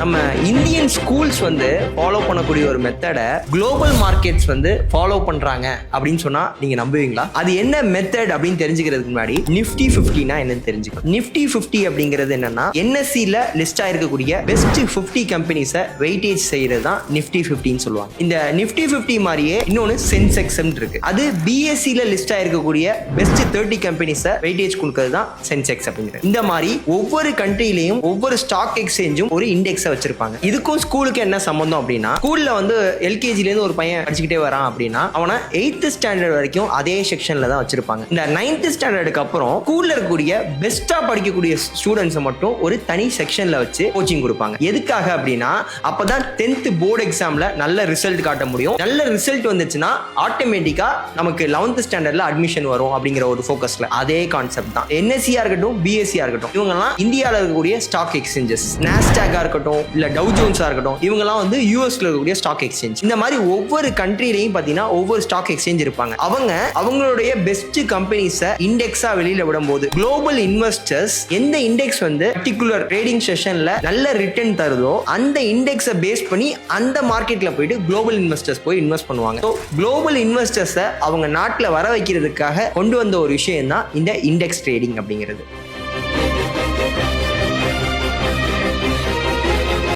நம்ம Indian schools follow பண்ணக்கூடிய ஒரு மெத்தடை குளோபல் மார்க்கெட்ஸ் ஃபாலோ பண்றாங்க அப்படின்னு சொன்னா நீங்க நம்புவீங்களா? அது என்ன மெத்தட் அப்படின்னு தெரிஞ்சுக்கிறதுக்கு முன்னாடி நிஃப்டி 50னா என்னன்னு தெரிஞ்சுக்கணும். நிஃப்டி 50 அப்படிங்கிறது என்னன்னா என்எஸ்சில லிஸ்ட் ஆயிருக்கக்கூடிய பெஸ்ட் 50 கம்பெனிஸை வெயிட்டேஜ் செய்யறது தான் நிஃப்டி 50ன்னு சொல்லுவாங்க. இந்த நிஃப்டி 50 மாதிரியே இன்னொன்னு சென்செக்ஸ் இருக்கு. அது பிஎஸ்சில லிஸ்ட் ஆயிருக்கக்கூடிய பெஸ்ட் 30 கம்பெனிஸை வெயிட்டேஜ் கொடுக்கறது தான் சென்செக்ஸ் அப்படிங்கிறது. இந்த மாதிரி ஒவ்வொரு கண்ட்ரிலையும் ஒவ்வொரு ஸ்டாக் எக்ஸ்சேஞ்சும் ஒரு இண்டெக்ஸ் வச்சிருப்பாங்க. இதுக்கும் ஸ்கூலுக்கு என்ன சம்பந்தம் அப்படின்னா, ஸ்கூல்ல எல்கேஜில இருந்து ஒரு பையன் படிச்சுக்கிட்டே வரான் அப்படின்னா அவனை 8th ஸ்டாண்டர்ட் வரைக்கும் அதே செக்ஷன்ல தான் வச்சிருப்பாங்க. இந்த 9th ஸ்டாண்டர்டுக்கு அப்புறம் ஸ்கூல்ல இருக்கக்கூடிய பெஸ்டா படிக்கக்கூடிய ஸ்டூடெண்ட்ஸ் மட்டும் ஒரு தனி செக்ஷன்ல வச்சு கோச்சிங் கொடுப்பாங்க. எதுக்காக அப்படின்னா அப்பதான் 10th போர்டு எக்ஸாம்ல நல்ல ரிசல்ட் காட்ட முடியும். நல்ல ரிசல்ட் வந்துச்சுன்னா ஆட்டோமேட்டிக்கா நமக்கு 11th ஸ்டாண்டர்ட்ல அட்மிஷன் வரும் அப்படிங்கிற ஒரு ஃபோக்கஸ்ல அதே கான்செப்ட் தான். என்எஸ்சியா இருக்கட்டும், பிஎஸ்சியா இருக்கட்டும், இவங்கெல்லாம் இந்தியாவில் இருக்கக்கூடிய ஸ்டாக் எக்ஸ்சேஞ்சஸ், நாஸ்டாக்கா இருக்கட்டும் இல்ல டவ் ஜோன்ஸா இருக்கட்டும், இவங்கலாம் யூஎஸ்ல இருக்கக்கூடிய ஸ்டாக் எக்ஸ்சேஞ்ச். இந்த மாதிரி ஒவ்வொரு கண்ட்ரிலையும் பாத்தீங்கன்னா ஒவ்வொரு ஸ்டாக் எக்ஸ்சேஞ்ச் இருப்பாங்க. அவங்களுடைய பெஸ்ட் கம்பெனிஸை இண்டெக்ஸா வெளியில விடும்போது குளோபல் இன்வெஸ்டர்ஸ் எந்த இண்டெக்ஸ் பர்டிகுலர் ட்ரேடிங் செஷன்ல நல்ல ரிட்டர்ன் தருதோ அந்த இண்டெக்ஸை பேஸ் பண்ணி அந்த மார்க்கெட்ல போயிட்டு குளோபல் இன்வெஸ்டர்ஸ் போய் இன்வெஸ்ட் பண்ணுவாங்க. ஸோ குளோபல் இன்வெஸ்டர்ஸை அவங்க நாட்டில் வர வைக்கிறதுக்காக கொண்டு வந்த ஒரு விஷயம் தான் இந்த இண்டெக்ஸ் ட்ரேடிங் அப்படிங்கிறது.